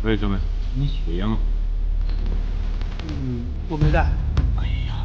为什么？你血样？我没带。哎呀，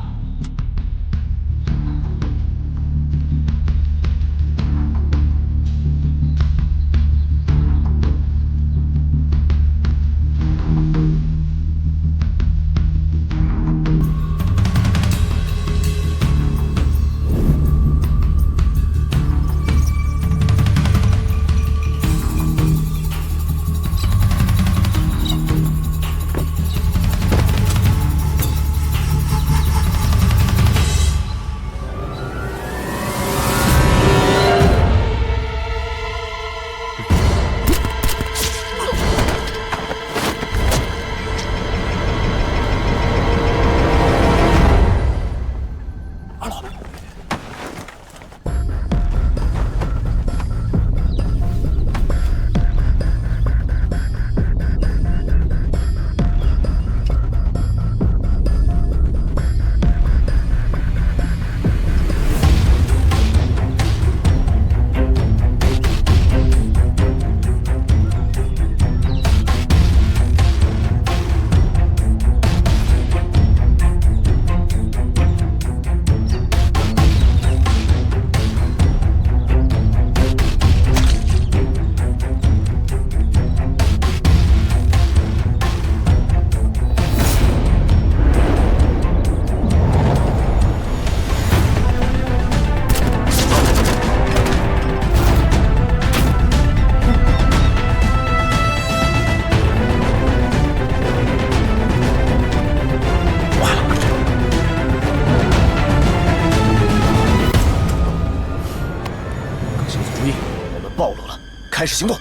暴露了，开始行动！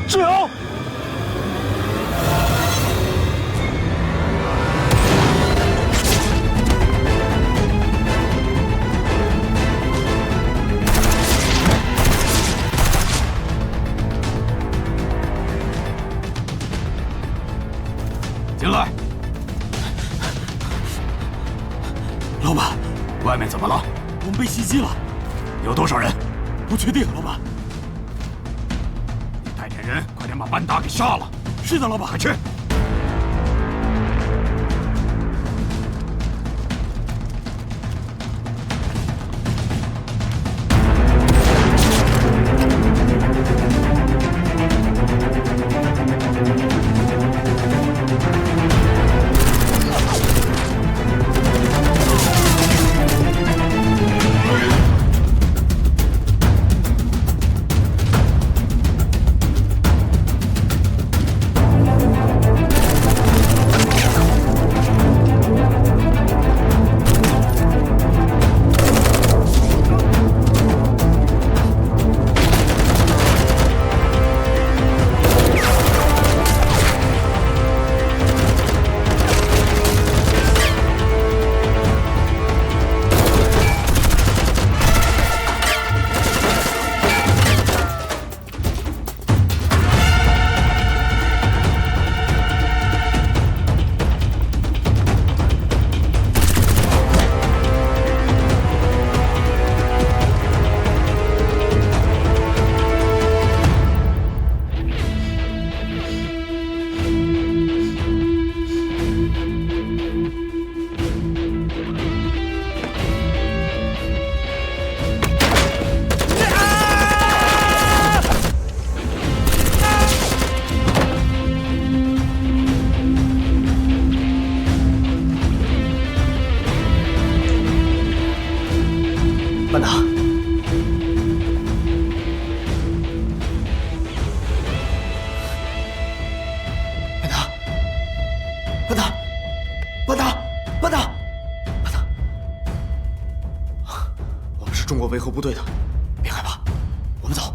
志勇，进来。老板，外面怎么了？我们被袭击了，有多少人？不确定，老板。你带点人，快点把班达给杀了。是的，老板，快去。班达，班达，班达，班达，班达，班达，我们是中国维和部队的，别害怕，我们走。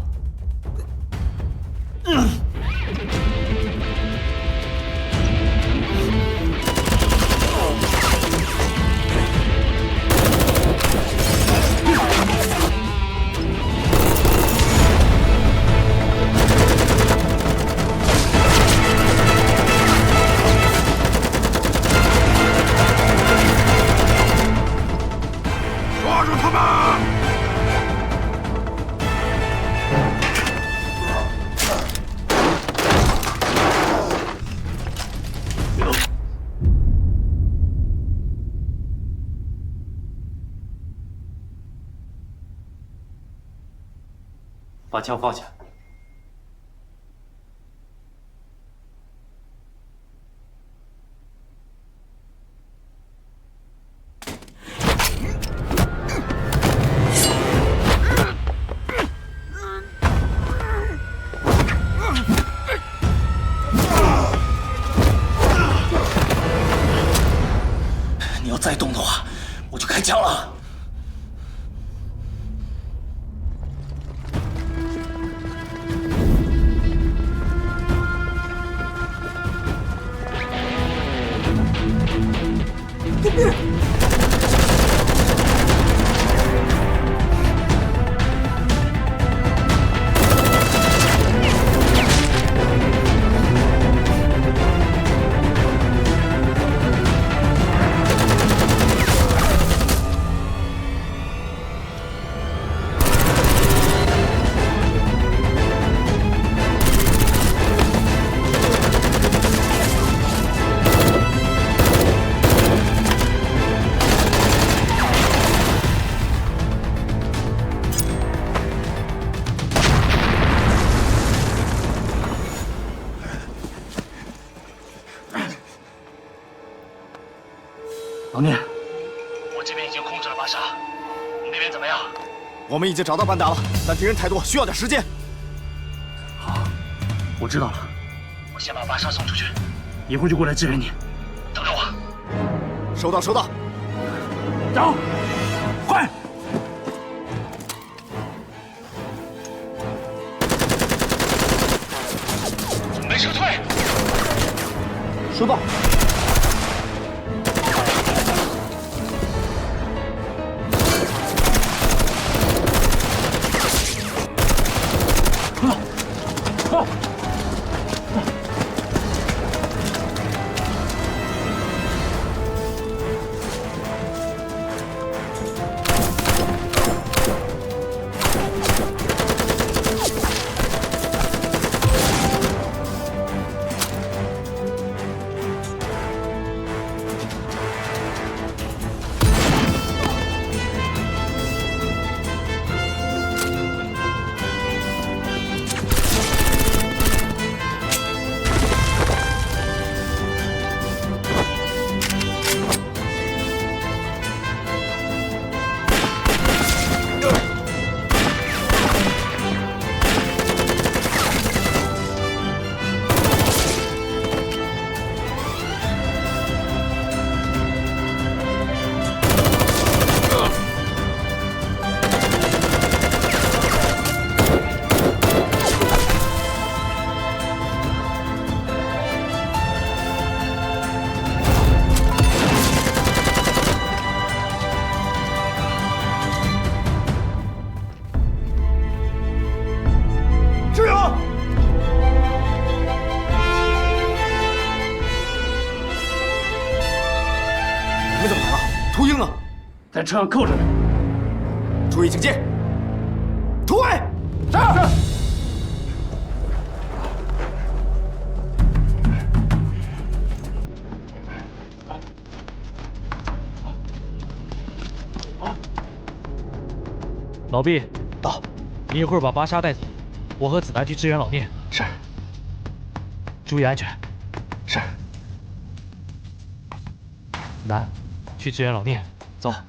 抓住他们！把枪放下。你要再动的话，我就开枪了。 老聂，我这边已经控制了巴沙，你那边怎么样？我们已经找到班达了，但敌人太多，需要点时间。好，我知道了，我先把巴沙送出去，一会儿就过来支援你。等着我。收到，收到。走，快！准备撤退。收到。 在车上扣着呢。注意警戒！突围！是。老毕，到。你一会儿把巴沙带走，我和子楠去支援老聂。是。注意安全。是。楠，去支援老聂。走。 老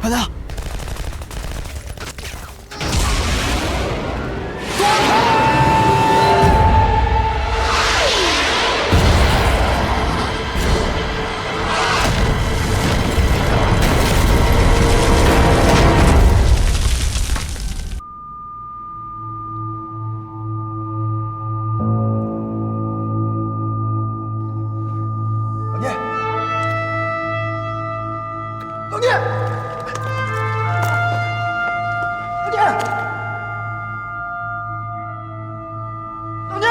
快点！老聂，老聂，老聂，老聂！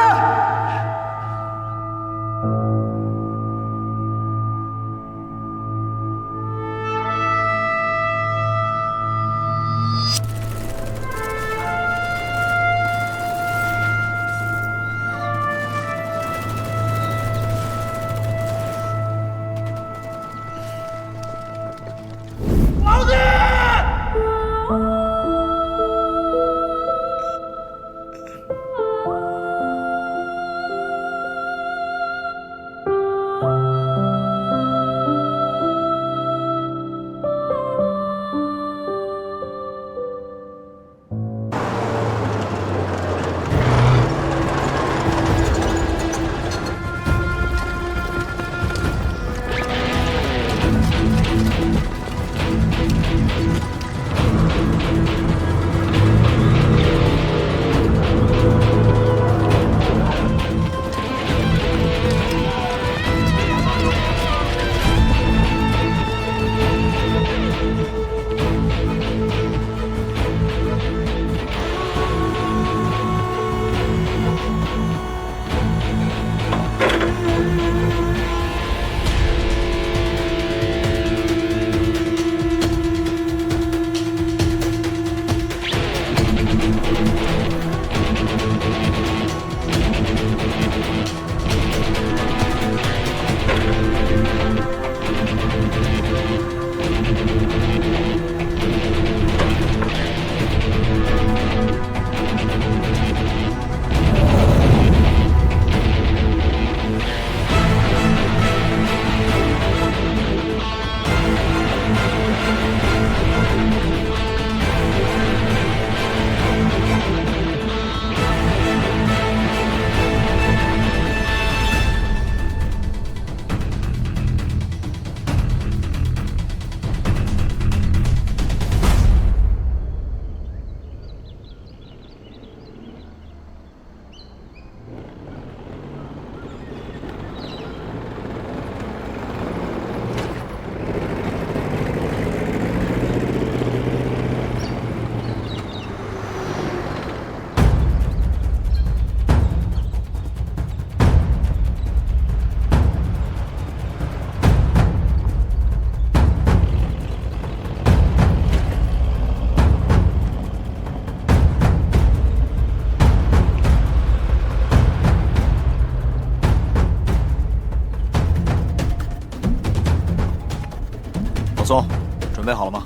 老宋，准备好了吗？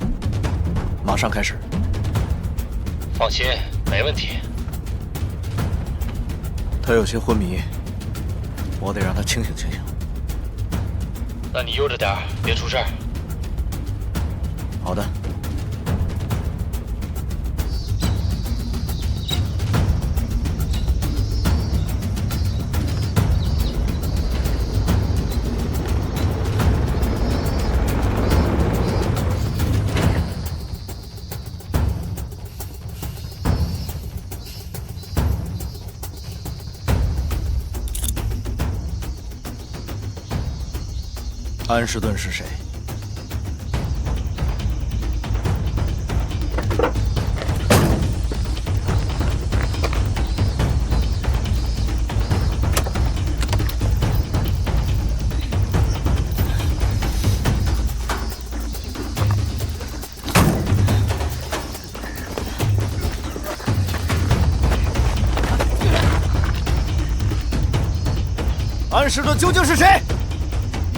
马上开始。放心，没问题。他有些昏迷，我得让他清醒清醒。那你悠着点，别出事儿。好的。安士顿是谁？安士顿究竟是谁？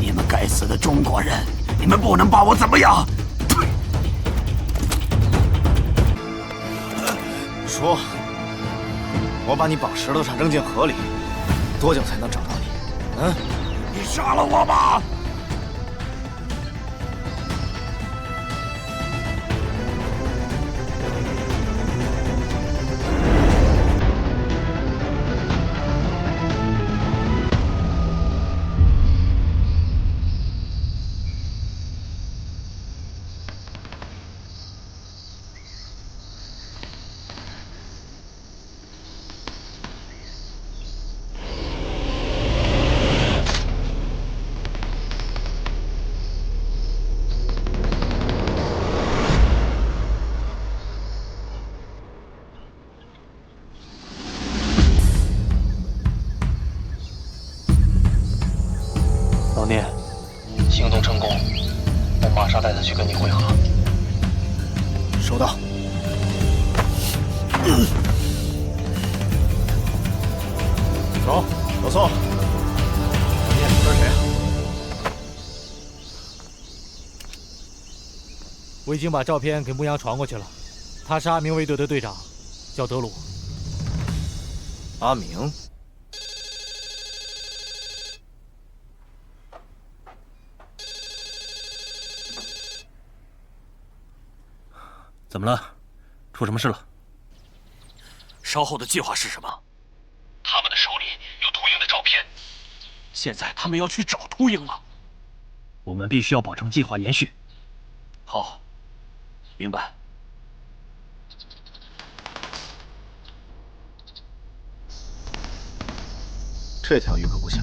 你们该死的中国人！你们不能把我怎么样！说，我把你绑石头上扔进河里，多久才能找到你？嗯？你杀了我吧！到。走，老宋。你眼这是谁啊？我已经把照片给牧羊传过去了，他是阿明卫队的队长，叫德鲁。阿明。怎么了？出什么事了？稍后的计划是什么？他们的手里有秃鹰的照片，现在他们要去找秃鹰了。我们必须要保证计划延续。好，明白。这条鱼可不小。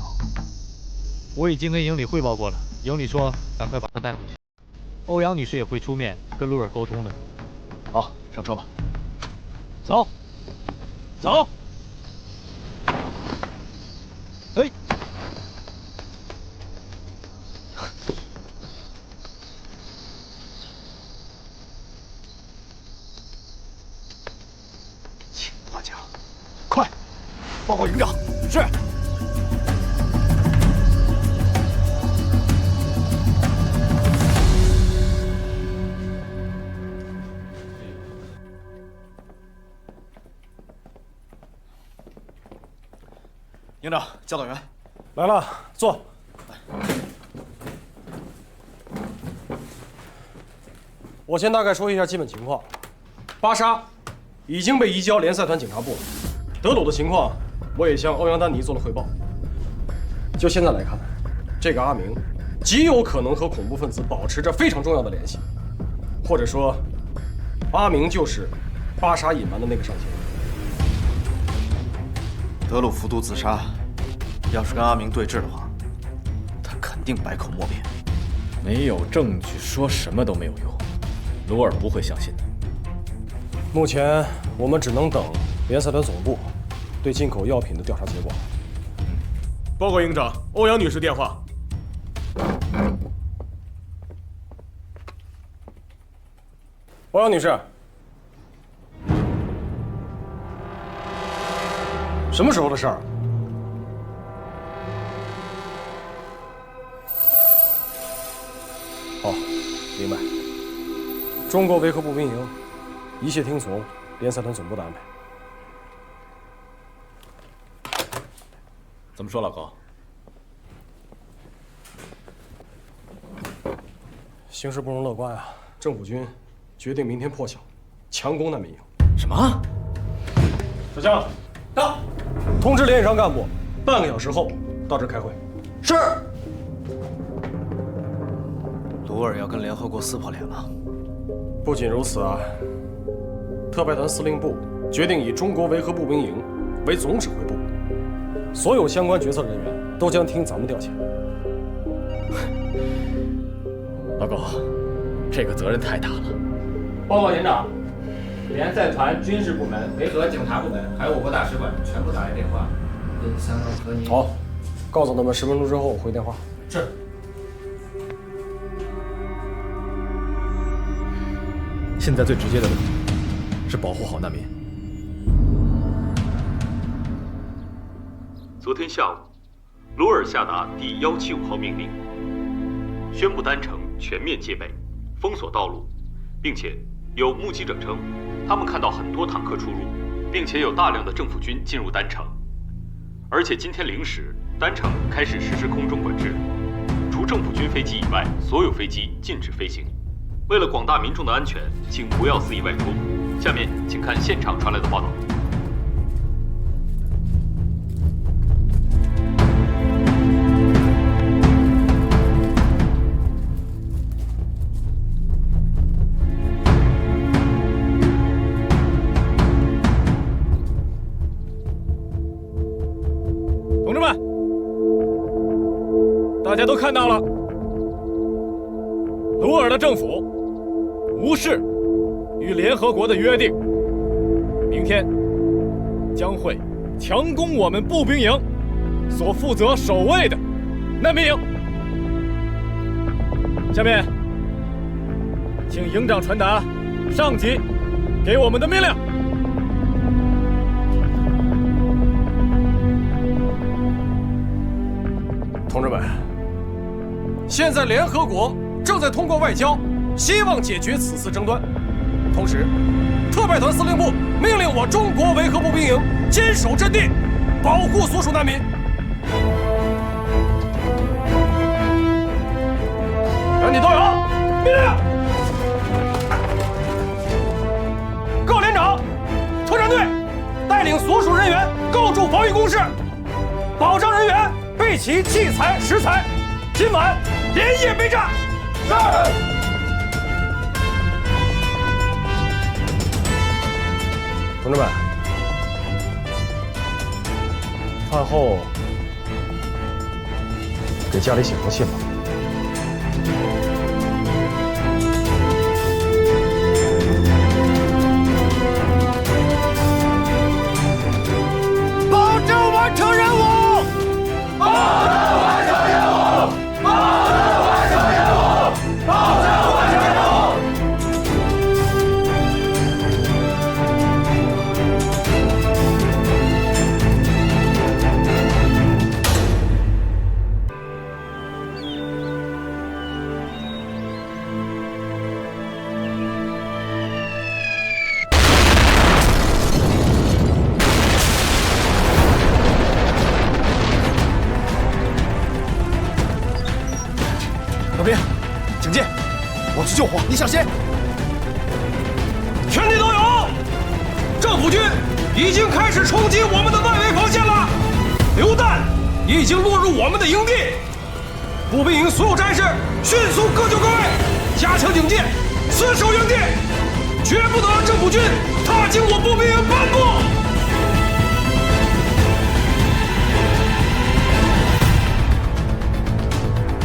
我已经跟营里汇报过了，营里说赶快把他带回去。欧阳女士也会出面跟鲁尔沟通的。好，上车吧。走，走。哎，青花甲，快报告营长。是。营长，教导员，来了，坐。我先大概说一下基本情况。巴沙已经被移交联赛团警察部了。德鲁的情况，我也向欧阳丹尼做了汇报。就现在来看，这个阿明极有可能和恐怖分子保持着非常重要的联系，或者说，阿明就是巴沙隐瞒的那个上线。德鲁服毒自杀，要是跟阿明对峙的话，他肯定百口莫辩。没有证据，说什么都没有用，鲁尔不会相信的。目前我们只能等联赛团总部对进口药品的调查结果。报告营长，欧阳女士电话。欧阳女士，什么时候的事儿？好，明白。中国维和步兵营一切听从联赛团总部的安排。怎么说，老高？形势不容乐观啊！政府军决定明天破晓，强攻难民营。什么？小将，到！通知连以上干部，半个小时后到这儿开会。是。鲁尔要跟联合国撕破脸了。不仅如此啊，特派团司令部决定以中国维和步兵营为总指挥部，所有相关决策人员都将听咱们调遣。老高，这个责任太大了。报告营长，联赛团军事部门、维和警察部门，还有我国大使馆全部打来电话，问三高和您。好，告诉他们10分钟之后回电话。是。现在最直接的问题是保护好难民。昨天下午，鲁尔下达第175号命令，宣布丹城全面戒备，封锁道路，并且有目击者称，他们看到很多坦克出入，并且有大量的政府军进入丹城。而且今天0时，丹城开始实施空中管制，除政府军飞机以外，所有飞机禁止飞行。为了广大民众的安全，请不要肆意外出。下面请看现场传来的报道。同志们，大家都看到了，鲁尔的政府无视与联合国的约定，明天将会强攻我们步兵营所负责守卫的难民营。下面，请营长传达上级给我们的命令。同志们，现在联合国正在通过外交，希望解决此次争端。同时，特派团司令部命令我中国维和步兵营坚守阵地，保护所属难民。全体都有命令。各连长、特战队带领所属人员构筑防御工事，保障人员备齐器材食材，今晚连夜备战。是。同志们，饭后给家里写封信吧。保证完成任务！保证完成任务！保证完成任务！保证完成任务！老兵，警戒！我去救火，你小心！全体都有！政府军已经开始冲击我们的外围防线了，榴弹已经落入我们的营地。步兵营所有战士迅速各就各位，加强警戒，死守营地，绝不能让政府军踏进我步兵营半步。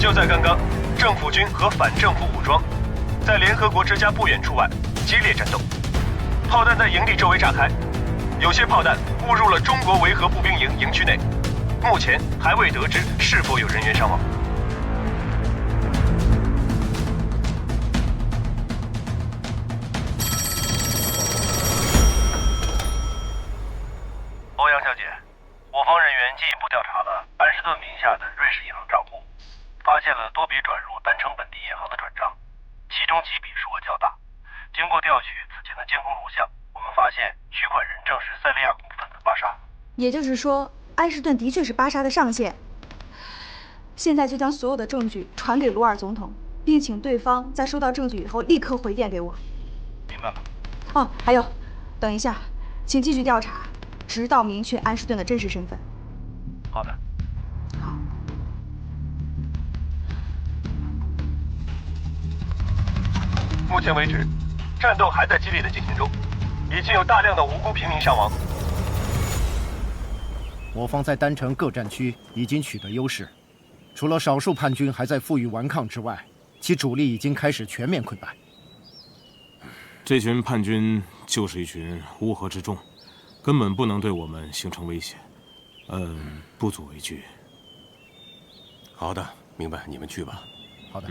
就在刚刚，政府军和反政府武装在联合国之家不远处外激烈战斗，炮弹在营地周围炸开，有些炮弹误入了中国维和步兵营营区内，目前还未得知是否有人员伤亡。欧阳小姐，我方人员进一步调查了安士顿名下的瑞士银行账户，发现了多笔转入单程本地银行的转账，其中几笔数额较大。经过调取此前的监控录像，我们发现取款人正是塞利亚恐怖分子巴沙。也就是说，安士顿的确是巴沙的上线。现在就将所有的证据传给鲁尔总统，并请对方在收到证据以后立刻回电给我。明白了。哦，还有，等一下，请继续调查，直到明确安士顿的真实身份。好的。好。目前为止，战斗还在激烈的进行中，已经有大量的无辜平民伤亡。我方在单城各战区已经取得优势，除了少数叛军还在负隅顽抗之外，其主力已经开始全面溃败。这群叛军就是一群乌合之众，根本不能对我们形成威胁。不足为惧。好的，明白，你们去吧。好的。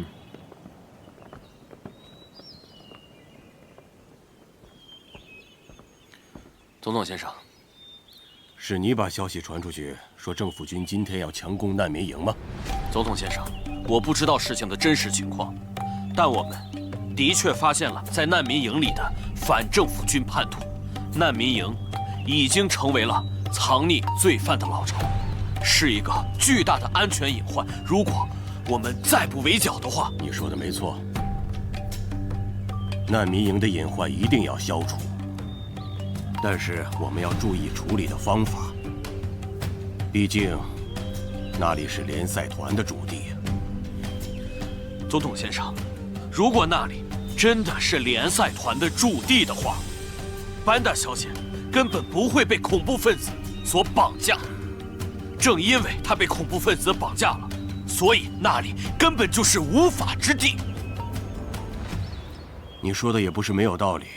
总统先生，是你把消息传出去，说政府军今天要强攻难民营吗？总统先生，我不知道事情的真实情况，但我们的确发现了在难民营里的反政府军叛徒。难民营已经成为了藏匿罪犯的老巢，是一个巨大的安全隐患。如果我们再不围剿的话，你说的没错，难民营的隐患一定要消除。但是我们要注意处理的方法，毕竟那里是联赛团的驻地。总统先生，如果那里真的是联赛团的驻地的话，班达小姐根本不会被恐怖分子所绑架。正因为她被恐怖分子绑架了，所以那里根本就是无法之地。你说的也不是没有道理。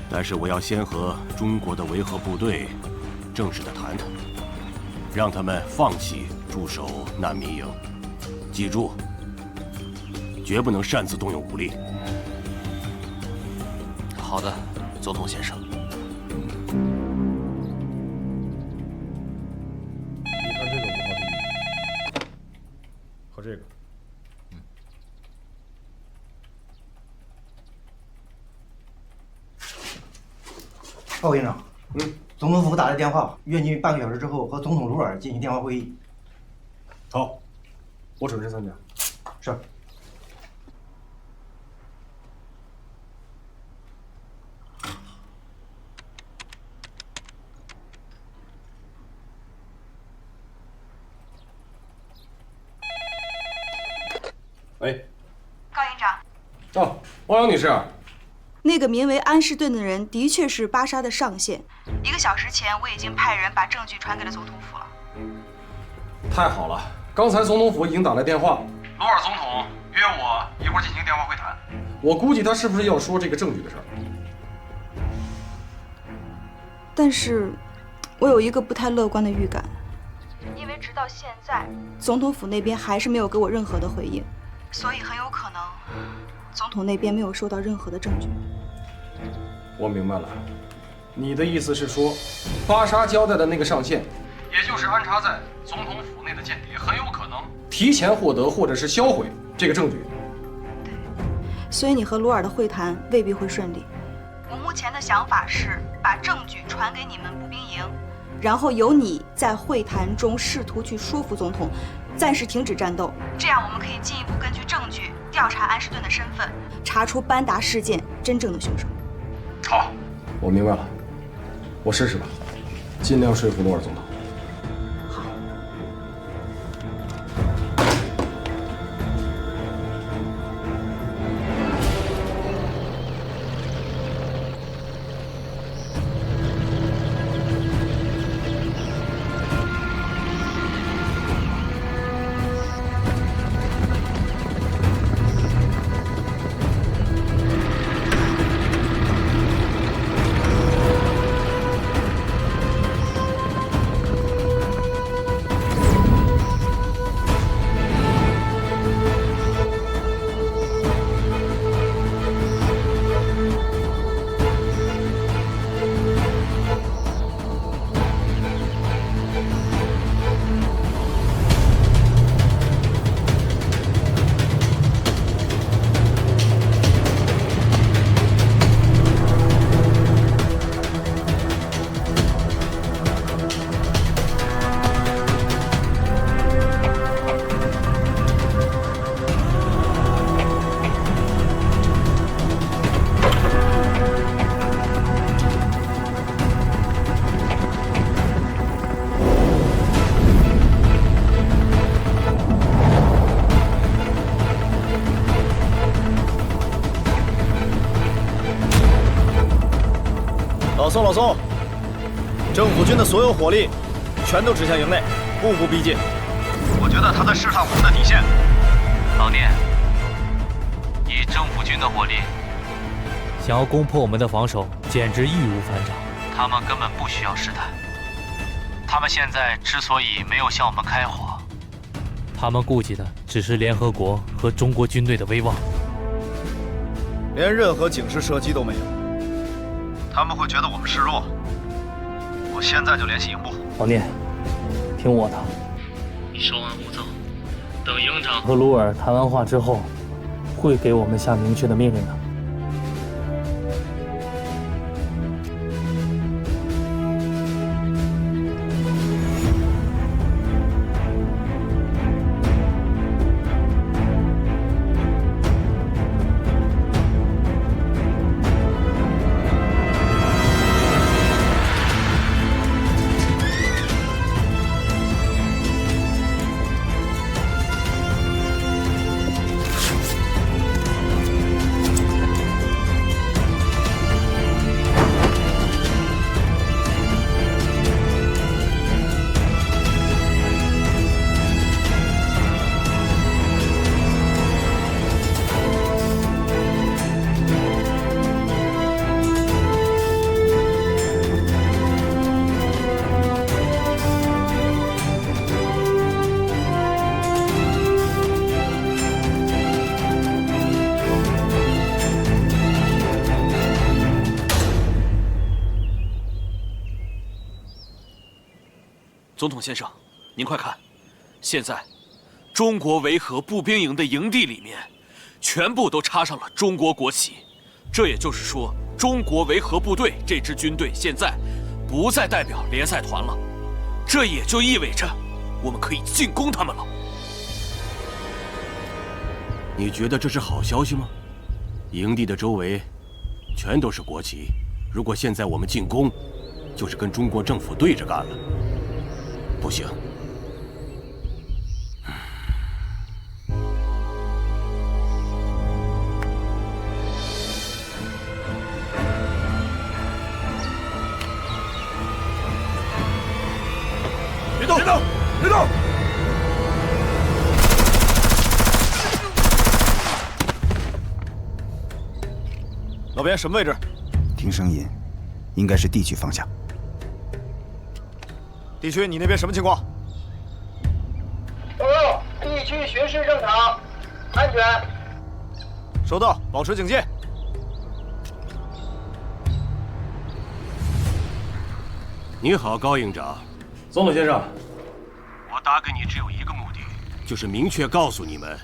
但是我要先和中国的维和部队正式的谈谈，让他们放弃驻守难民营。记住，绝不能擅自动用武力。好的，总统先生。你看这个5号地狱和这个，鲍院长，总统府打来电话，愿你半个小时之后和总统鲁尔进行电话会议。好，我准时参加。是。喂，高营长。哦，欧阳女士。那个名为安士顿的人的确是巴沙的上线。1个小时前，我已经派人把证据传给了总统府了。太好了，刚才总统府已经打来电话，鲁尔总统约我一会儿进行电话会谈。我估计他是不是要说这个证据的事儿？但是，我有一个不太乐观的预感，因为直到现在，总统府那边还是没有给我任何的回应，所以很有可能，总统那边没有收到任何的证据。我明白了，你的意思是说，巴沙交代的那个上线，也就是安插在总统府内的间谍，很有可能提前获得或者是销毁这个证据。对，所以你和鲁尔的会谈未必会顺利。我目前的想法是把证据传给你们步兵营，然后由你在会谈中试图去说服总统暂时停止战斗，这样我们可以进一步根据证据调查安士顿的身份，查出班达事件真正的凶手。好，我明白了，我试试吧，尽量说服鲁尔总统。老宋，政府军的所有火力全都指向营内，步步逼近。我觉得他在试探我们的底线。老聂，以政府军的火力，想要攻破我们的防守，简直易如反掌。他们根本不需要试探。他们现在之所以没有向我们开火，他们顾忌的只是联合国和中国军队的威望，连任何警示射击都没有。他们会觉得我们示弱。我现在就联系营部。老聂，听我的，你稍安勿躁，等营长和鲁尔谈完话之后，会给我们下明确的命令的。总统先生，您快看，现在中国维和步兵营的营地里面，全部都插上了中国国旗。这也就是说，中国维和部队这支军队现在不再代表联赛团了。这也就意味着，我们可以进攻他们了。你觉得这是好消息吗？营地的周围全都是国旗，如果现在我们进攻，就是跟中国政府对着干了。不行。别动！别动！别动！老边，什么位置？听声音，应该是地区方向。地区，你那边什么情况？报告，地区巡视正常，安全。收到，保持警戒。你好，高营长。总统先生，我打给你只有一个目的，就是明确告诉你们，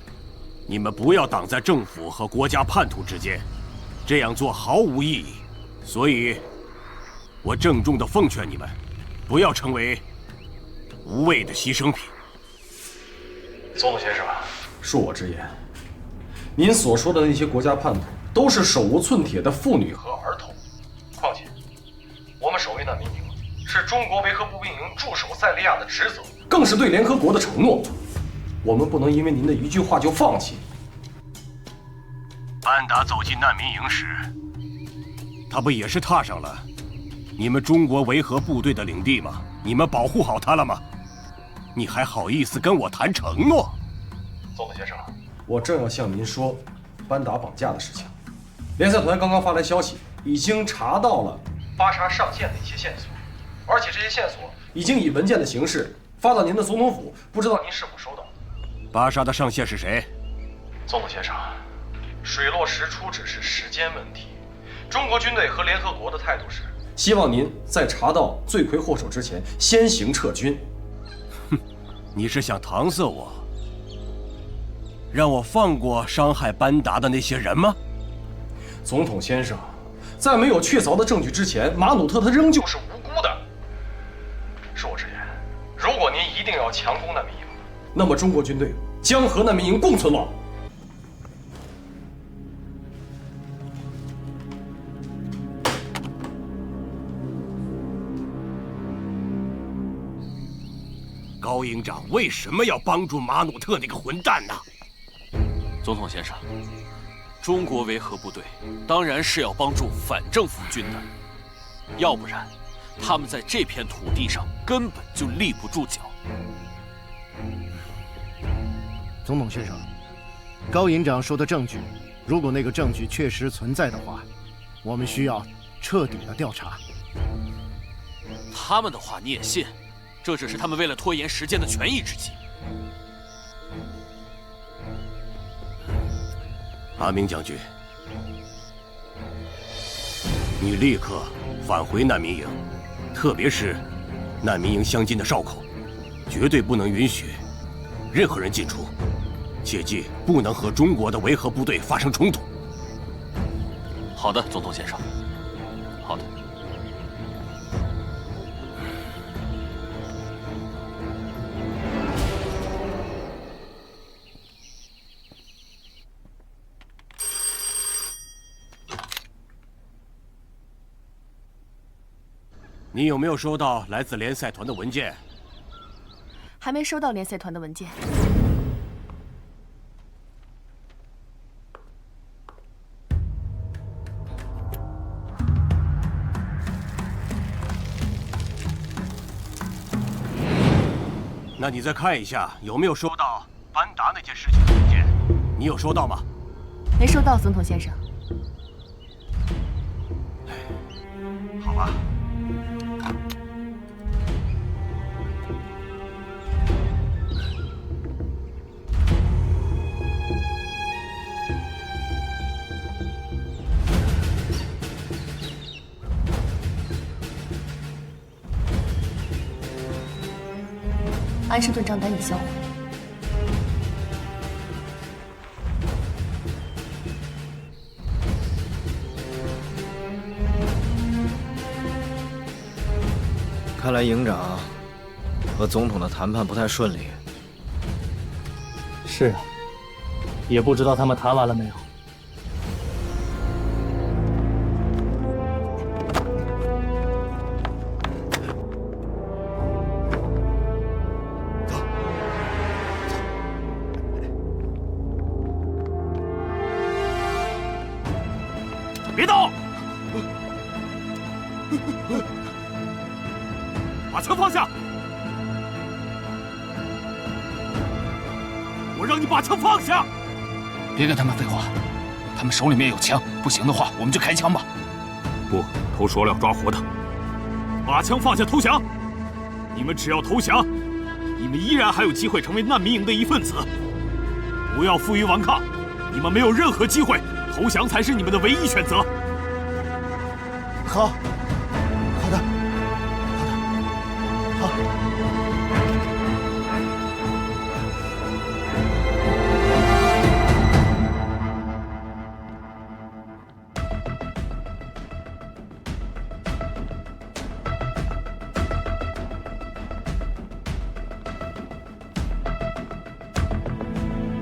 你们不要挡在政府和国家叛徒之间。这样做毫无意义，所以，我郑重地奉劝你们，不要成为无谓的牺牲品。总统先生，恕我直言，您所说的那些国家叛徒，都是手无寸铁的妇女和儿童。况且，我们守卫难民营是中国维和步兵营驻守塞利亚的职责，更是对联合国的承诺。我们不能因为您的一句话就放弃。班达走进难民营时，他不也是踏上了你们中国维和部队的领地吗？你们保护好他了吗？你还好意思跟我谈承诺？总统先生，我正要向您说班达绑架的事情。联赛团刚刚发来消息，已经查到了巴沙上线的一些线索，而且这些线索已经以文件的形式发到您的总统府，不知道您是否收到？巴沙的上线是谁？总统先生，水落石出只是时间问题。中国军队和联合国的态度是，希望您在查到罪魁祸首之前先行撤军。哼，你是想搪塞我，让我放过伤害班达的那些人吗？总统先生，在没有确凿的证据之前，马努特他仍旧是无辜的。恕我直言，如果您一定要强攻难民营，那么中国军队将和难民营共存亡。高营长为什么要帮助马努特那个混蛋呢？总统先生，中国维和部队当然是要帮助反政府军的，要不然他们在这片土地上根本就立不住脚。总统先生，高营长说的证据，如果那个证据确实存在的话，我们需要彻底的调查。他们的话你也信？这只是他们为了拖延时间的权宜之计。阿明将军，你立刻返回难民营，特别是难民营相近的哨口，绝对不能允许任何人进出，切记不能和中国的维和部队发生冲突。好的，总统先生。好的。你有没有收到来自联赛团的文件？还没收到联赛团的文件。那你再看一下有没有收到班达那件事情的文件？你有收到吗？没收到，总统先生。好吧。安士顿账单已销毁。看来营长和总统的谈判不太顺利。是啊，也不知道他们谈完了没有。别动！把枪放下！我让你把枪放下！别跟他们废话，他们手里面有枪，不行的话我们就开枪吧。不，投鼠要抓活的。把枪放下，投降！你们只要投降，你们依然还有机会成为难民营的一份子。不要负隅顽抗，你们没有任何机会，投降才是你们的唯一选择。好，好的，好。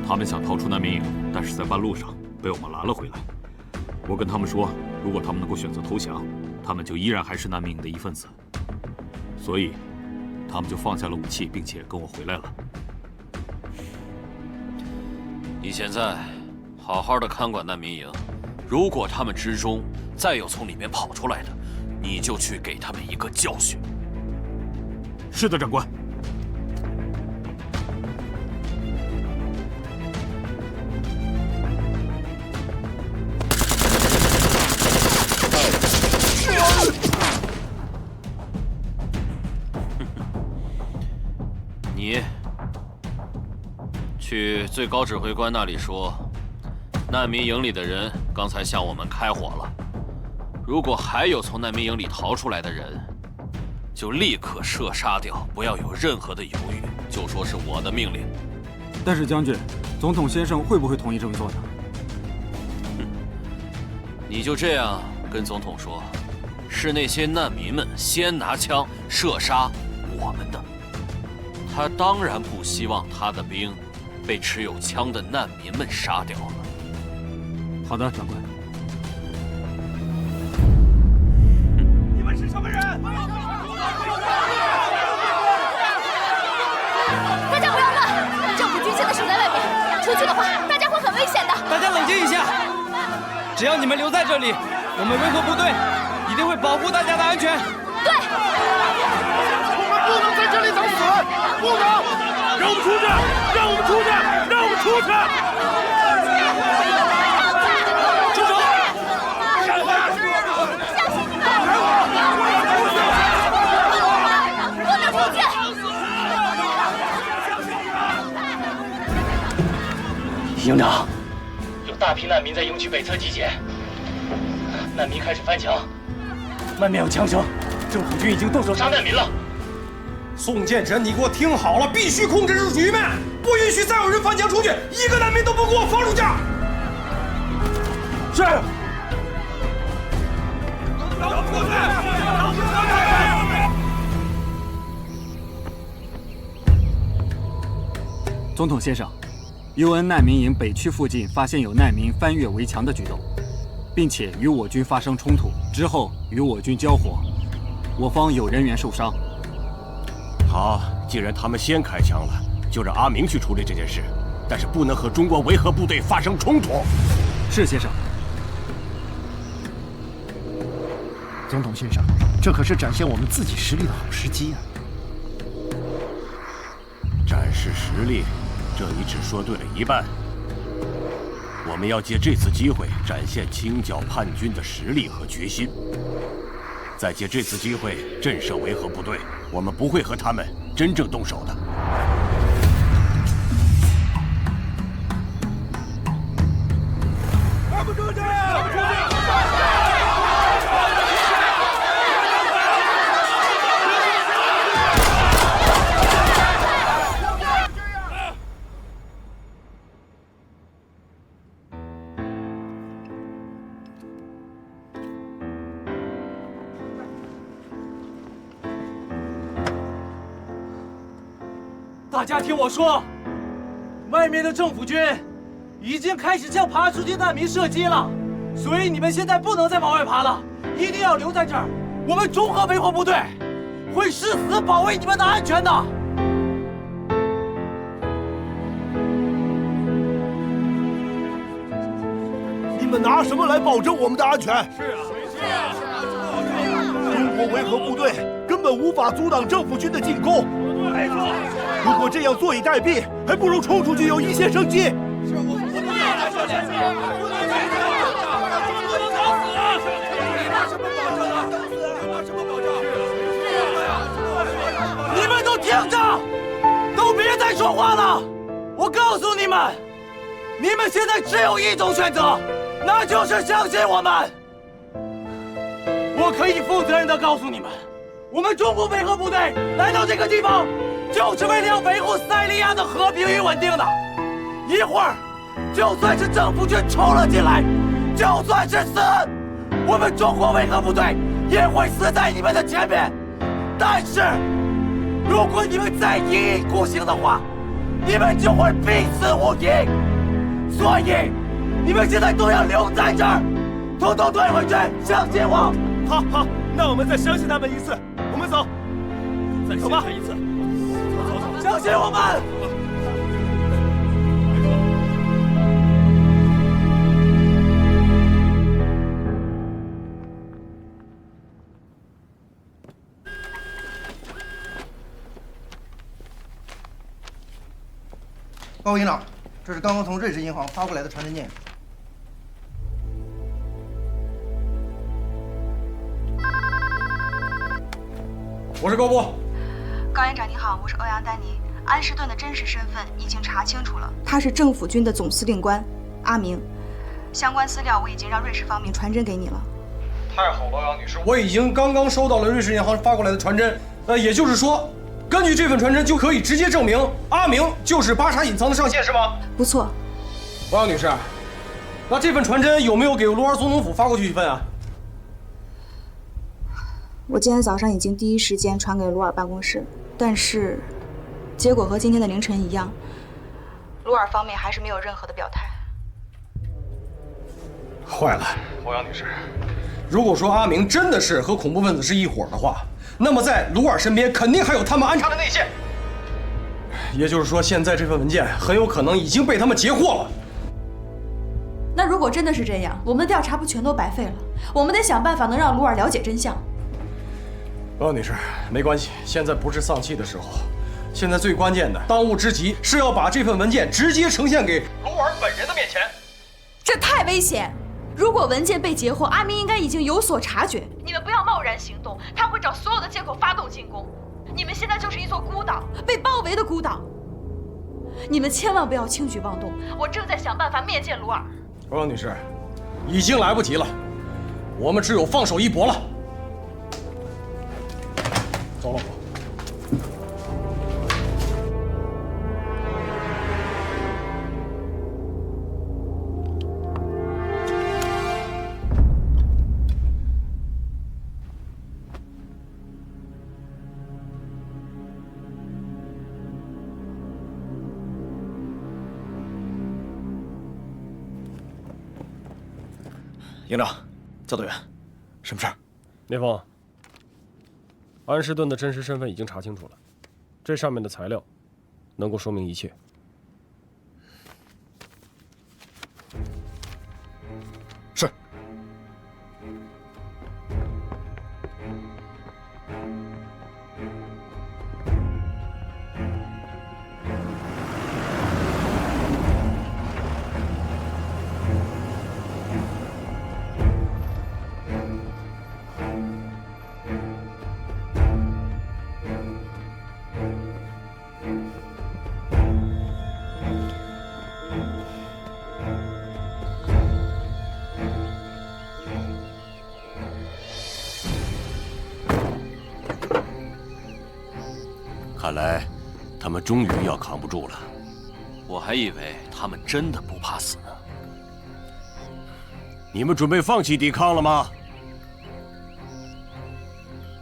他们想逃出难民营，但是在半路上被我们拦了回来。我跟他们说，如果他们能够选择投降，他们就依然还是难民营的一份子。所以，他们就放下了武器，并且跟我回来了。你现在好好的看管难民营，如果他们之中再有从里面跑出来的，你就去给他们一个教训。是的，长官。你去最高指挥官那里说，难民营里的人刚才向我们开火了。如果还有从难民营里逃出来的人，就立刻射杀掉，不要有任何的犹豫，就说是我的命令。但是将军，总统先生会不会同意这么做呢？你就这样跟总统说，是那些难民们先拿枪射杀我们的。他当然不希望他的兵被持有枪的难民们杀掉了。好的，长官。你们是什么人？大家不要乱！政府军现在守在外面，出去的话，大家会很危险的。大家冷静一下，只要你们留在这里，我们维和部队一定会保护大家的安全。对。我们不能在这里等死，不能！让我们出去！让我们出去！让我们出去！住手！上来！相信你们！不能出去！营长，有大批难民在营区北侧集结，难民开始翻墙，外面有枪声，政府军已经动手杀难民了。宋建臣，你给我听好了，必须控制住局面，不允许再有人翻墙出去，一个难民都不给我放出去。是。总统先生，UN 难民营北区附近发现有难民翻越围墙的举动，并且与我军发生冲突，之后与我军交火，我方有人员受伤。好，既然他们先开枪了，就让阿明去处理这件事，但是不能和中国维和部队发生冲突。是，先生。总统先生，这可是展现我们自己实力的好时机啊！展示实力，这你只说对了一半。我们要借这次机会展现清剿叛军的实力和决心，再借这次机会震慑维和部队。我们不会和他们真正动手的。他们出去！他们出去！大家听我说，外面的政府军已经开始向爬出去难民射击了，所以你们现在不能再往外爬了，一定要留在这儿。我们综合维护部队会誓死保卫你们的安全的。你们拿什么来保证我们的安全？中国维和部队根本无法阻挡政府军的进攻。没错，如果这样坐以待毙，还不如冲出去有一线生机。你们都听着，都别再说话了！我告诉你们，你们现在只有一种选择，那就是相信我们。我可以负责任地告诉你们，我们中国维和部队来到这个地方，就是为了要维护塞利亚的和平与稳定的。一会儿，就算是政府军冲了进来，就算是死，我们中国维和部队也会死在你们的前面。但是，如果你们再一意孤行的话，你们就会必死无疑。所以，你们现在都要留在这儿，统统退回去，相信我。好，好，那我们再相信他们一次。我们走，再走吧，一次。走，相信我们。高营长，这是刚刚从瑞士银行发过来的传真件。我是高波。高营长你好，我是欧阳丹妮。安士顿的真实身份已经查清楚了，他是政府军的总司令官阿明。相关资料我已经让瑞士方面传真给你了。太好了，欧阳女士，我已经刚刚收到了瑞士银行发过来的传真。也就是说，根据这份传真就可以直接证明阿明就是巴沙隐藏的上线，是吗？不错。欧阳女士，那这份传真有没有给卢尔总统府发过去一份啊？我今天早上已经第一时间传给卢尔办公室，但是结果和今天的凌晨一样，卢尔方面还是没有任何的表态。坏了，欧阳女士，如果说阿明真的是和恐怖分子是一伙的话，那么在卢尔身边肯定还有他们安插的内线。也就是说，现在这份文件很有可能已经被他们截获了。那如果真的是这样，我们的调查不全都白费了？我们得想办法能让卢尔了解真相。欧阳女士，没关系，现在不是丧气的时候，现在最关键的当务之急是要把这份文件直接呈现给卢尔本人的面前。这太危险！如果文件被截获，阿明应该已经有所察觉。你们不要贸然行动，他会找所有的借口发动进攻。你们现在就是一座孤岛，被包围的孤岛。你们千万不要轻举妄动，我正在想办法面见卢尔。欧阳女士，已经来不及了，我们只有放手一搏了。走，老婆。营长，教导员，什么事儿？聂风，安士顿的真实身份已经查清楚了，这上面的材料能够说明一切。是。看来，他们终于要扛不住了。我还以为他们真的不怕死呢。你们准备放弃抵抗了吗？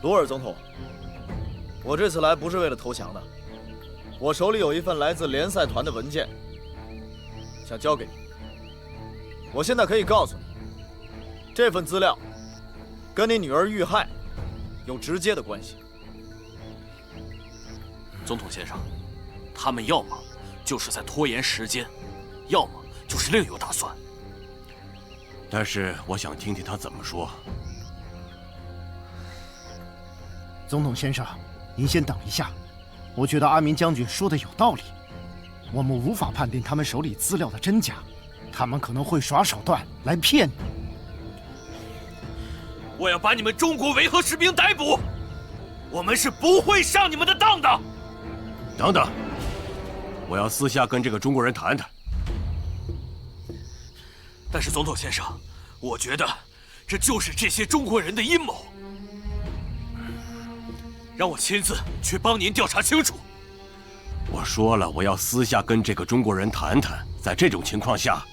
罗尔总统，我这次来不是为了投降的，我手里有一份来自联赛团的文件，想交给你。我现在可以告诉你，这份资料跟你女儿遇害有直接的关系。总统先生，他们要么就是在拖延时间，要么就是另有打算。但是我想听听他怎么说。总统先生，您先等一下，我觉得阿明将军说的有道理。我们无法判定他们手里资料的真假，他们可能会耍手段来骗你。我要把你们中国维和士兵逮捕，我们是不会上你们的当的。等等，我要私下跟这个中国人谈谈。但是总统先生，我觉得这就是这些中国人的阴谋，让我亲自去帮您调查清楚。我说了，我要私下跟这个中国人谈谈。在这种情况下，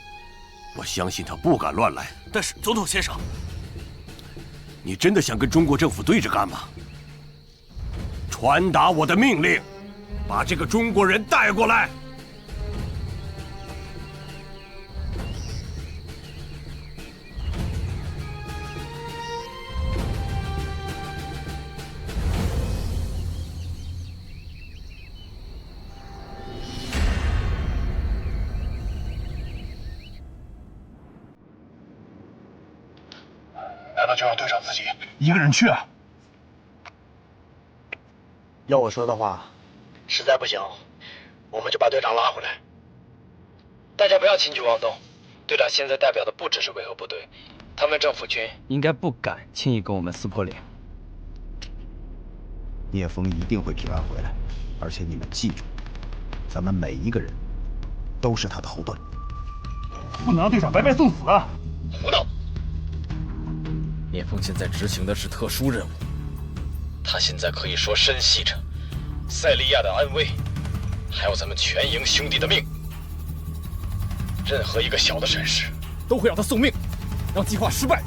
我相信他不敢乱来。但是总统先生，你真的想跟中国政府对着干吗？传达我的命令，把这个中国人带过来。难道就让队长自己一个人去啊？要我说的话，实在不行，我们就把队长拉回来。大家不要轻举妄动，队长现在代表的不只是维和部队，他们政府军应该不敢轻易跟我们撕破脸。聂风一定会平安回来，而且你们记住，咱们每一个人都是他的后盾，不能让队长白白送死啊！胡闹！聂风现在执行的是特殊任务，他现在可以说深系着塞利亚的安危，还有咱们全营兄弟的命。任何一个小的闪失，都会让他送命，让计划失败。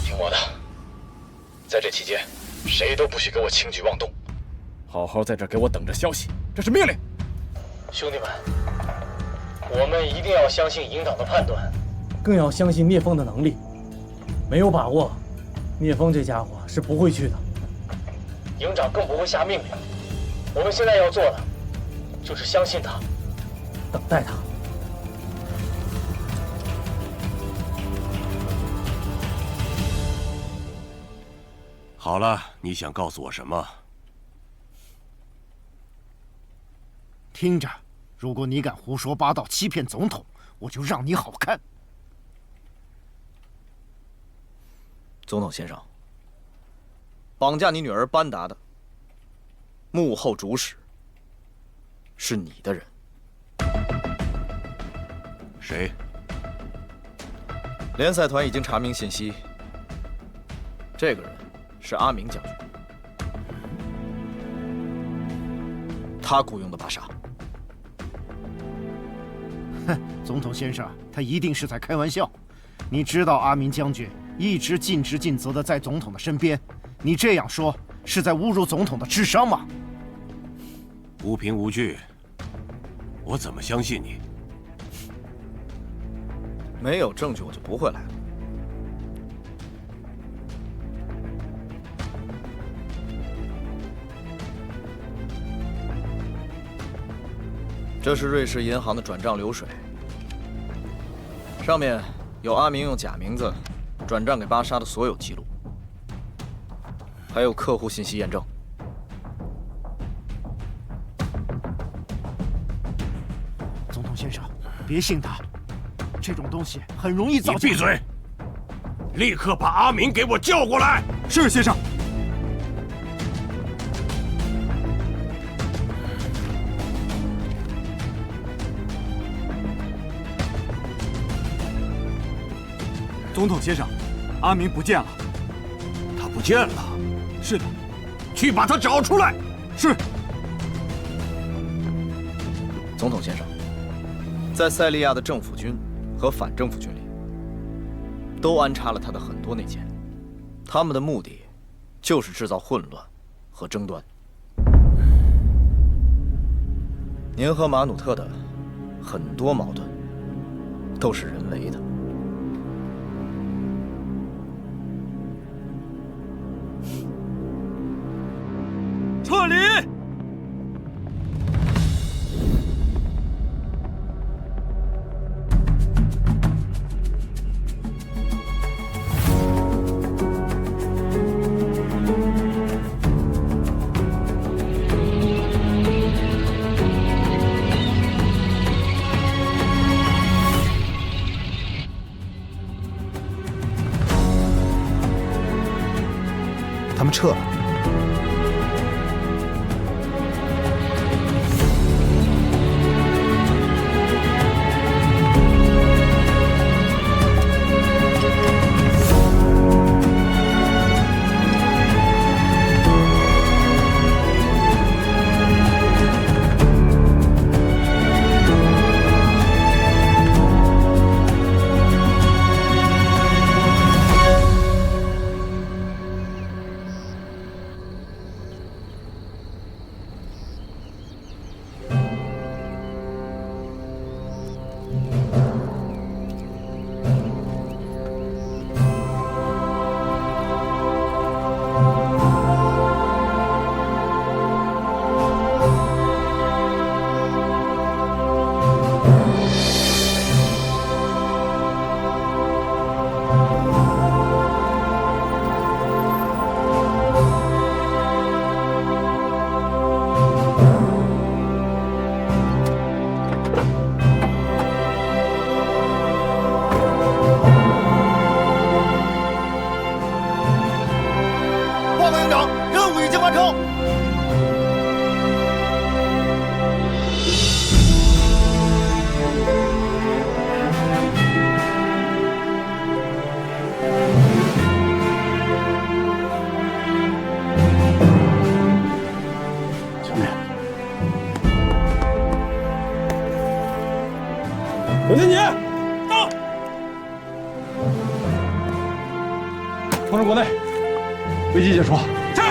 听我的，在这期间，谁都不许给我轻举妄动，好好在这给我等着消息，这是命令。兄弟们，我们一定要相信营长的判断，更要相信聂风的能力。没有把握，聂风这家伙是不会去的，营长更不会下命令。我们现在要做的，就是相信他，等待他。好了，你想告诉我什么？听着，如果你敢胡说八道欺骗总统，我就让你好看。总统先生，绑架你女儿班达的幕后主使是你的人。谁？联赛团已经查明信息，这个人是阿明将军，他雇佣的巴沙。哼，总统先生，他一定是在开玩笑。你知道阿明将军一直尽职尽责的在总统的身边，你这样说是在侮辱总统的智商吗？无凭无据，我怎么相信你？没有证据，我就不会来了。这是瑞士银行的转账流水，上面有阿明用假名字转账给巴沙的所有记录，还有客户信息验证。总统先生，别信他，这种东西很容易造假。你闭嘴！立刻把阿明给我叫过来。是，先生。总统先生，阿明不见了。他不见了？是的。去把他找出来。是。总统先生，在塞利亚的政府军和反政府军里，都安插了他的很多内奸，他们的目的就是制造混乱和争端。您和马努特的很多矛盾都是人为的。撤离！他们撤了。冷静你，到！通知国内，危机解除。是。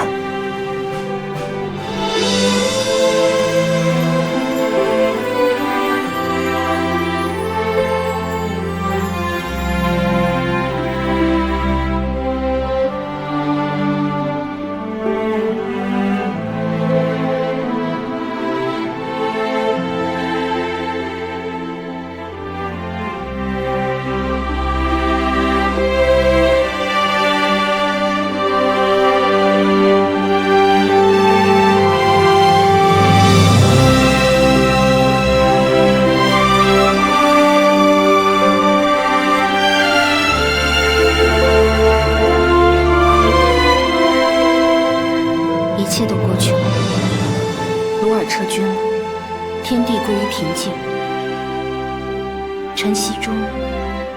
一切都过去了，鲁尔撤军了，天地归于平静。晨曦中，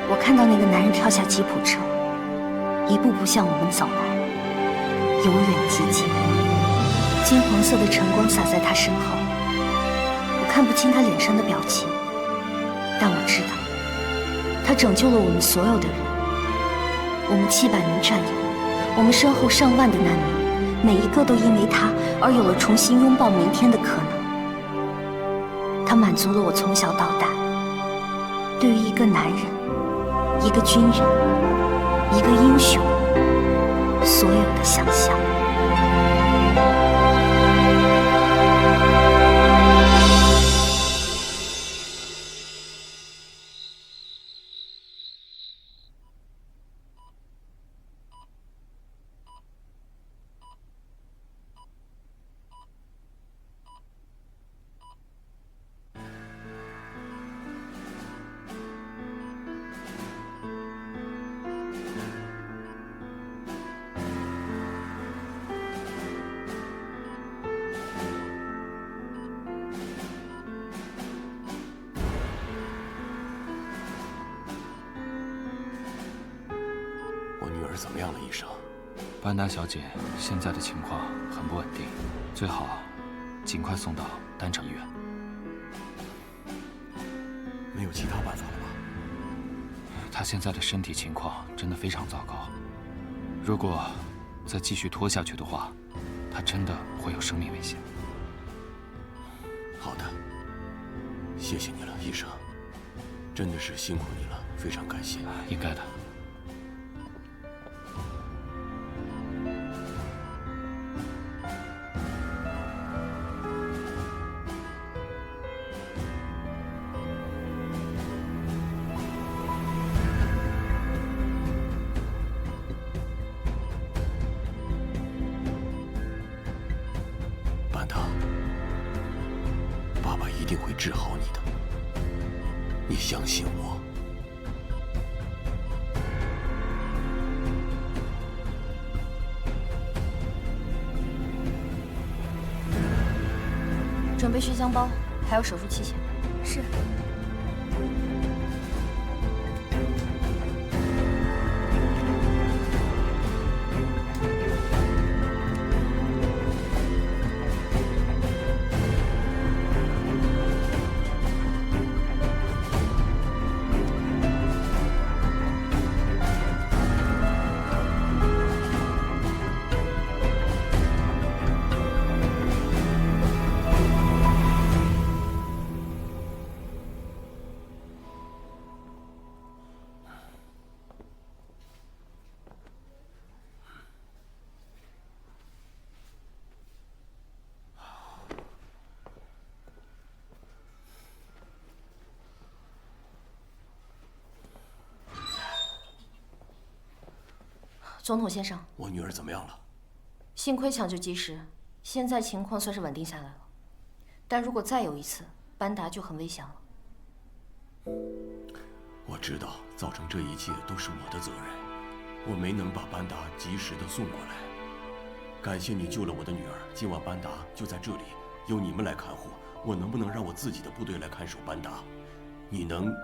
我看到那个男人跳下吉普车，一步步向我们走来，由远及近。金黄色的晨光洒在他身后，我看不清他脸上的表情，但我知道，他拯救了我们所有的人。我们700名战友，我们身后上万的难民。每一个都因为他而有了重新拥抱明天的可能。他满足了我从小到大对于一个男人、一个军人、一个英雄所有的想象。怎么样了，医生？班达小姐现在的情况很不稳定，最好尽快送到丹城医院。没有其他办法了吗？她现在的身体情况真的非常糟糕，如果再继续拖下去的话，她真的会有生命危险。好的，谢谢你了，医生，真的是辛苦你了，非常感谢。应该的。班达，爸爸一定会治好你的，你相信我。准备血浆包，还有手术器械。是。总统先生，我女儿怎么样了？幸亏抢救及时，现在情况算是稳定下来了。但如果再有一次，班达就很危险了。我知道，造成这一切都是我的责任，我没能把班达及时的送过来。感谢你救了我的女儿，今晚班达就在这里，由你们来看护。我能不能让我自己的部队来看守班达？你能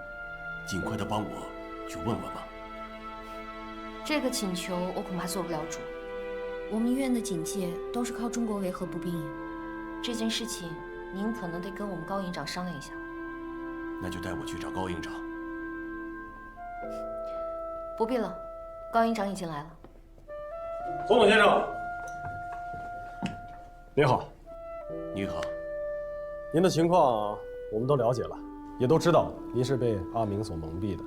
尽快的帮我去问问吗？这个请求我恐怕做不了主。我们医院的警戒都是靠中国维和步兵营，这件事情您可能得跟我们高营长商量一下。那就带我去找高营长。不必了，高营长已经来了。总统先生，您好。你好。您的情况我们都了解了，也都知道您是被阿明所蒙蔽的。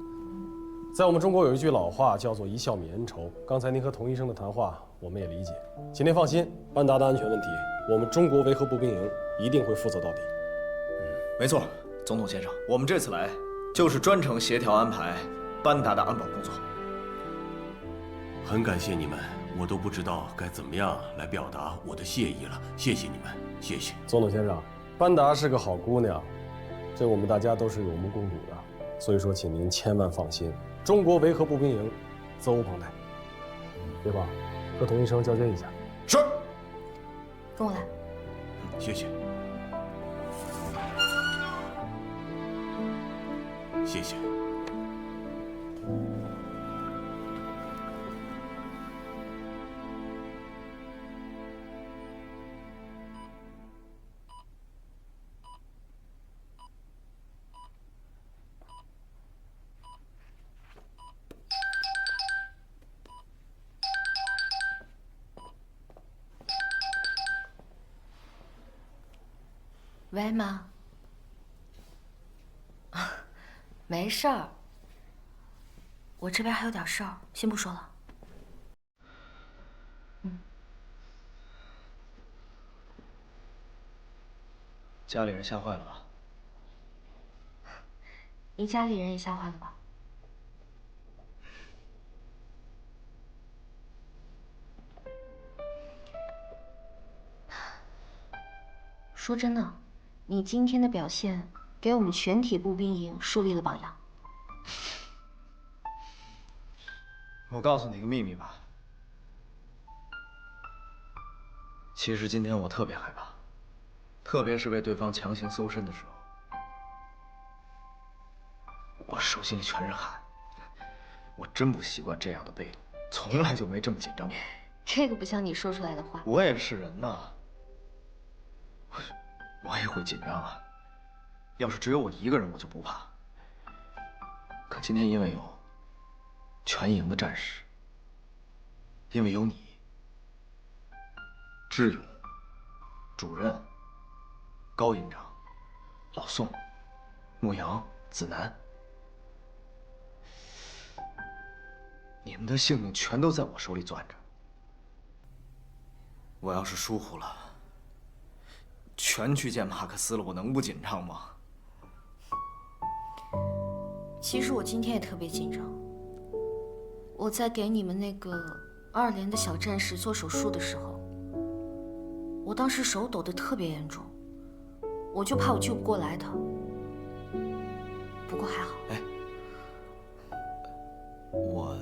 在我们中国有一句老话叫做“一笑泯恩仇”。刚才您和童医生的谈话，我们也理解。请您放心，班达的安全问题，我们中国维和步兵营一定会负责到底。没错，总统先生，我们这次来就是专程协调安排班达的安保工作。很感谢你们，我都不知道该怎么样来表达我的谢意了。谢谢你们，谢谢。总统先生，班达是个好姑娘，这我们大家都是有目共睹的，所以说请您千万放心。中国维和步兵营责无旁贷。别忘和童医生交接一下。是。跟我来。谢谢。谢谢。喂，妈。没事儿，我这边还有点事儿，先不说了。家里人吓坏了吧？你家里人也吓坏了吧？说真的，你今天的表现给我们全体步兵营树立了榜样。我告诉你个秘密吧，其实今天我特别害怕，特别是被对方强行搜身的时候，我手心里全是汗。我真不习惯这样的被动，从来就没这么紧张过。这个不像你说出来的话。我也是人呐，我也会紧张啊。要是只有我一个人，我就不怕。可今天因为有全营的战士，因为有你，志勇、主任、高营长、老宋，牧羊、子南，你们的性命全都在我手里攥着。我要是疏忽了，全去见马克思了，我能不紧张吗？其实我今天也特别紧张。我在给你们那个2连的小战士做手术的时候，我当时手抖得特别严重，我就怕我救不过来他。不过还好。哎，我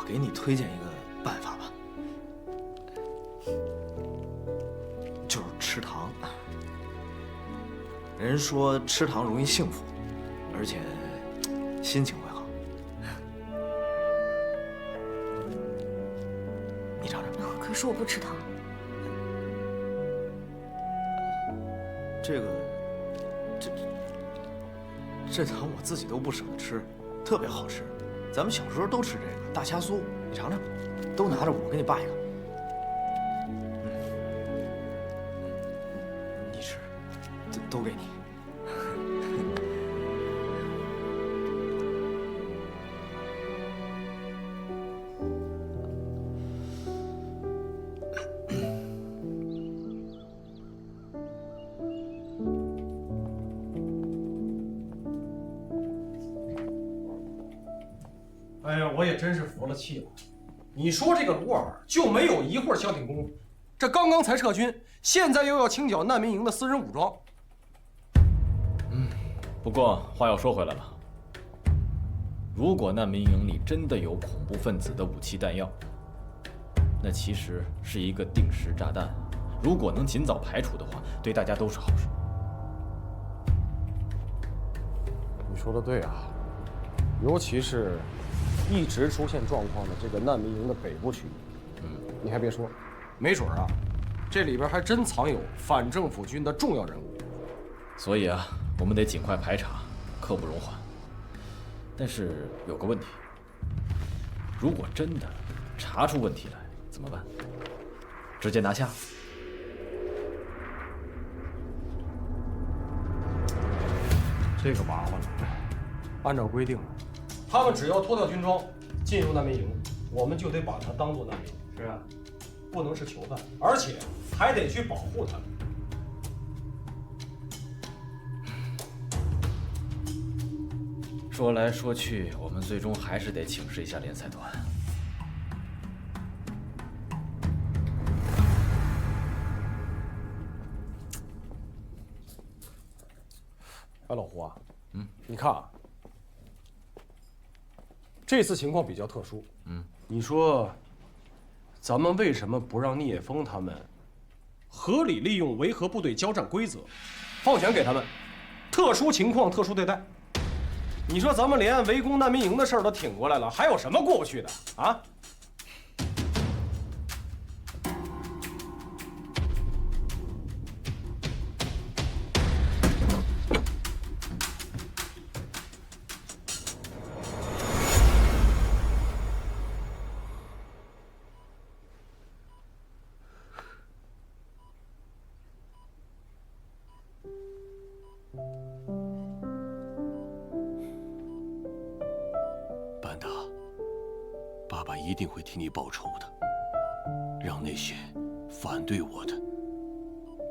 给你推荐一个办法吧，就是吃糖。人说吃糖容易幸福，而且心情会好。你尝尝。可是我不吃糖。这糖我自己都不舍得吃，特别好吃。咱们小时候都吃这个大虾酥，你尝尝。都拿着，我给你扒一个。你吃，都给你。哎呀，我也真是服了气了。你说这个鲁尔就没有一会儿消停功夫，这刚刚才撤军，现在又要清剿难民营的私人武装。不过话又说回来了，如果难民营里真的有恐怖分子的武器弹药，那其实是一个定时炸弹。如果能尽早排除的话，对大家都是好事。你说的对啊，尤其是一直出现状况的这个难民营的北部区域，你还别说，没准啊，这里边还真藏有反政府军的重要人物。所以啊，我们得尽快排查，刻不容缓。但是有个问题，如果真的查出问题来怎么办？直接拿下？这个麻烦了。按照规定，他们只要脱掉军装进入难民营，我们就得把他当作难民。是啊，不能是囚犯，而且还得去保护他们。说来说去，我们最终还是得请示一下联赛团。哎，老胡啊，你看啊，这次情况比较特殊。你说，咱们为什么不让聂风他们合理利用维和部队交战规则，放权给他们？特殊情况特殊对待。你说咱们连围攻难民营的事儿都挺过来了，还有什么过不去的啊？班达，爸爸一定会替你报仇的，让那些反对我的、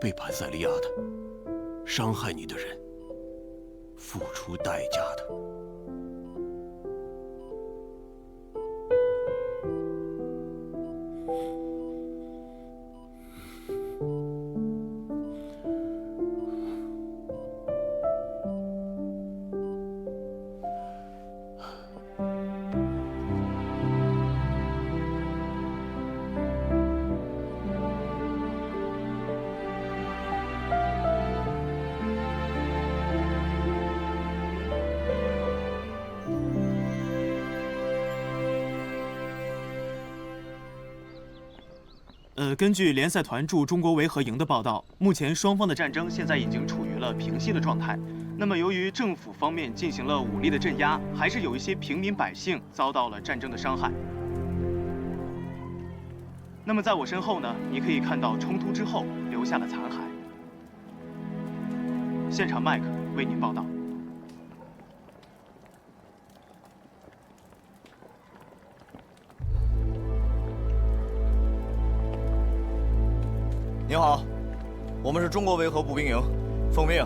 背叛塞利亚的、伤害你的人付出代价的。根据联赛团驻中国维和营的报道，目前双方的战争现在已经处于了平息的状态。那么，由于政府方面进行了武力的镇压，还是有一些平民百姓遭到了战争的伤害。那么，在我身后呢，你可以看到冲突之后留下了残骸。现场麦克。为您报道。您好，我们是中国维和步兵营，奉命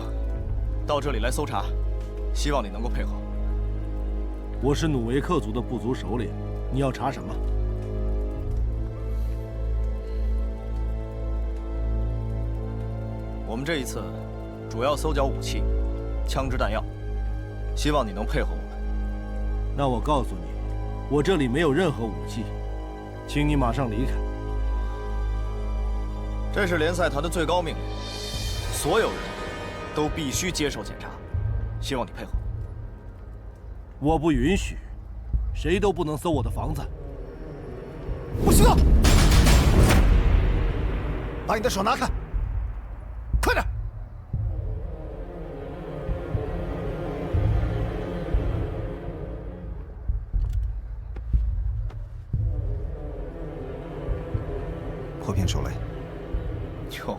到这里来搜查，希望你能够配合。我是努维克族的部族首领，你要查什么？我们这一次主要搜缴武器、枪支弹药，希望你能配合我们。那我告诉你，我这里没有任何武器，请你马上离开。这是联赛团的最高命令，所有人都必须接受检查，希望你配合。我不允许，谁都不能搜我的房子。不行啊！把你的手拿开，快点！破片手雷。哟，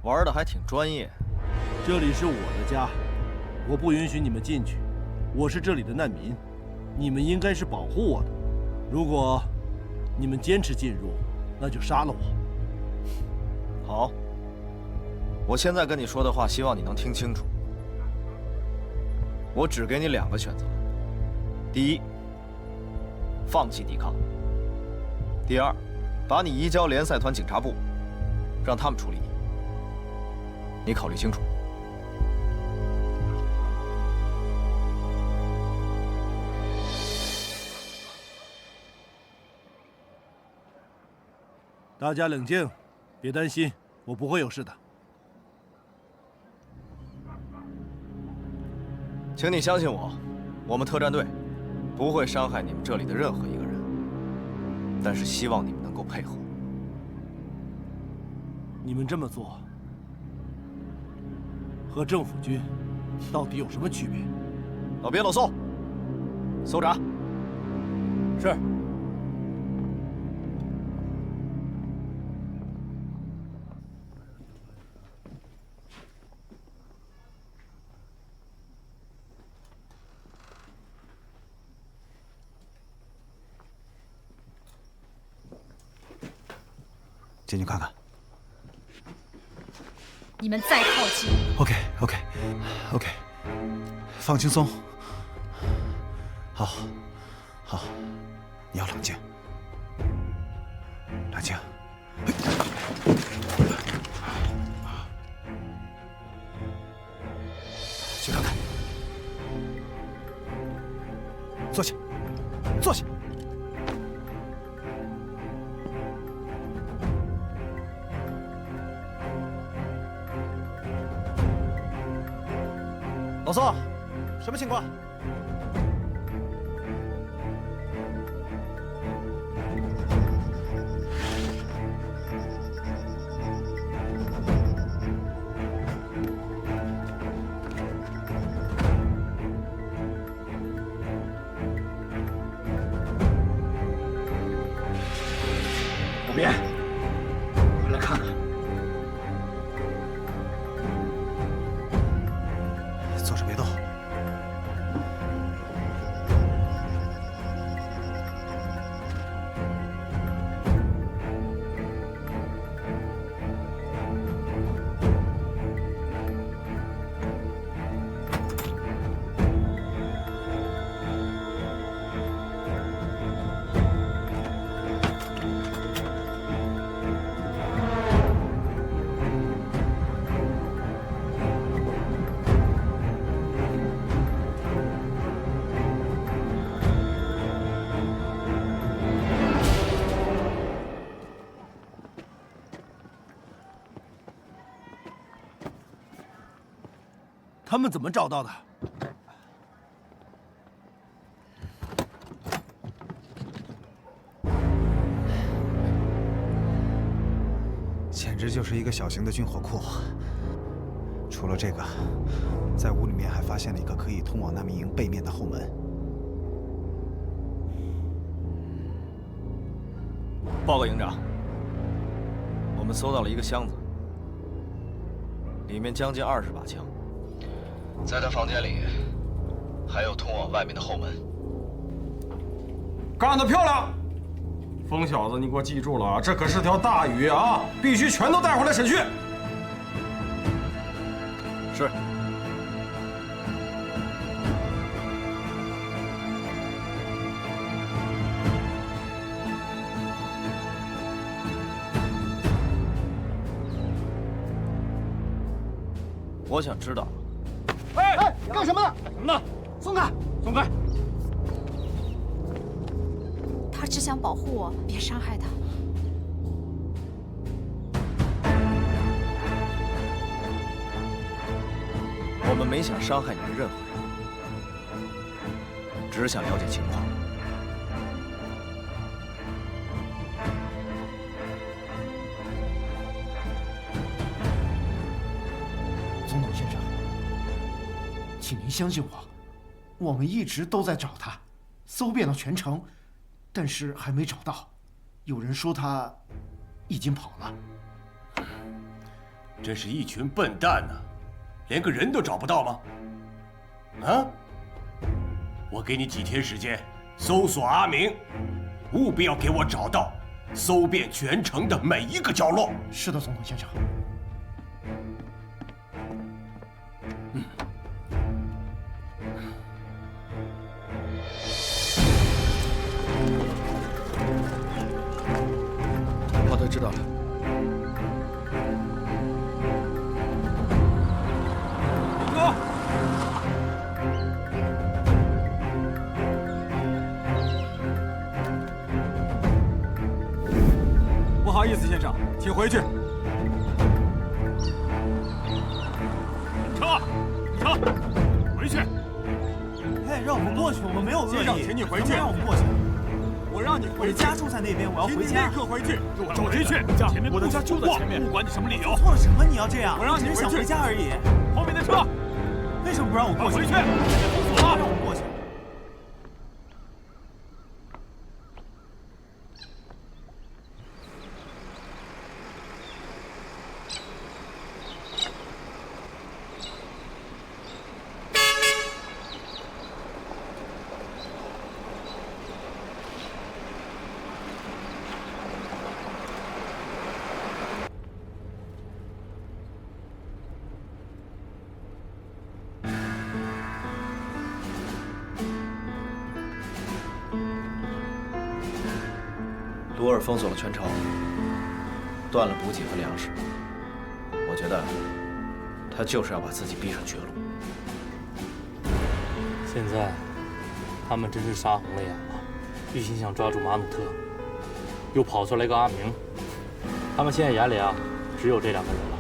玩的还挺专业。这里是我的家，我不允许你们进去。我是这里的难民，你们应该是保护我的。如果你们坚持进入，那就杀了我。好，我现在跟你说的话，希望你能听清楚。我只给你2个选择：第一，放弃抵抗；第二，把你移交联赛团警察部，让他们处理你。你考虑清楚。大家冷静，别担心，我不会有事的。请你相信我，我们特战队不会伤害你们这里的任何一个人。但是希望你们能够配合。你们这么做和政府军到底有什么区别？老别啰嗦，搜查。是。进去看看。你们再靠近， OK， 放轻松。好，你要冷静，冷静。去看看。坐下，坐下。老宋，什么情况？不变，回来看看。坐着别动。他们怎么找到的？简直就是一个小型的军火库。除了这个，在屋里面还发现了一个可以通往难民营背面的后门。报告营长，我们搜到了一个箱子，里面将近20把枪。在他房间里，还有通往外面的后门。干得漂亮！疯小子，你给我记住了啊，这可是条大鱼啊，必须全都带回来审讯。是。我想知道。哎，干什么呢？什么呢？松开！松开！他只想保护我，别伤害他。我们没想伤害你们任何人，只是想了解情况。总统先生，请您相信我们一直都在找他，搜遍了全城，但是还没找到。有人说他已经跑了。真是一群笨蛋呐！连个人都找不到吗？啊！我给你几天时间搜索阿明，务必要给我找到，搜遍全城的每一个角落。是的，总统先生。好的，知道了。不好意思，先生，请回去。撤！回去！哎，让我们过去，我们没有恶意。先生，请你回去。让我们过去。我让你回去。我的家住在那边，我要回家。请你立刻回去。回去！前面我的家就在前面，不管你什么理由。做了什么？你要这样？我让你回去。我只是想回家而已。后面的车，为什么不让我过去？回去！封锁！让我过去。鲁尔封锁了全城，断了补给和粮食。我觉得他就是要把自己逼上绝路。现在，他们真是杀红了眼了，一心想抓住马努特，又跑出来个阿明，他们现在眼里啊，只有这2个人了。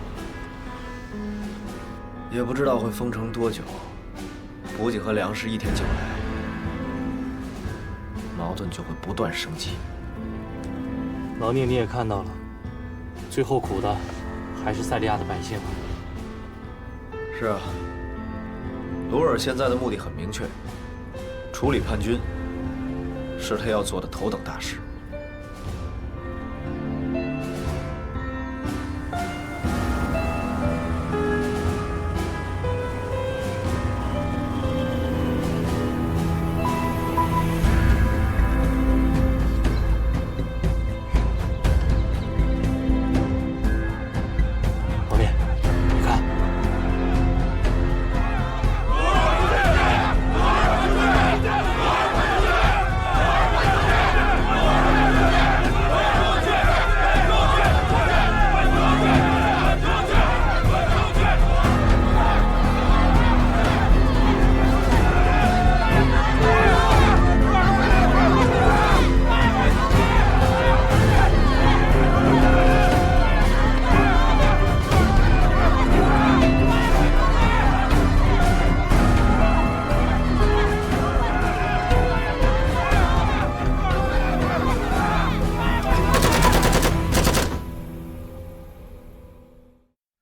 也不知道会封城多久，补给和粮食一天进不来，矛盾就会不断升级。老聂，你也看到了，最后苦的还是塞利亚的百姓啊。是啊，鲁尔现在的目的很明确，处理叛军是他要做的头等大事。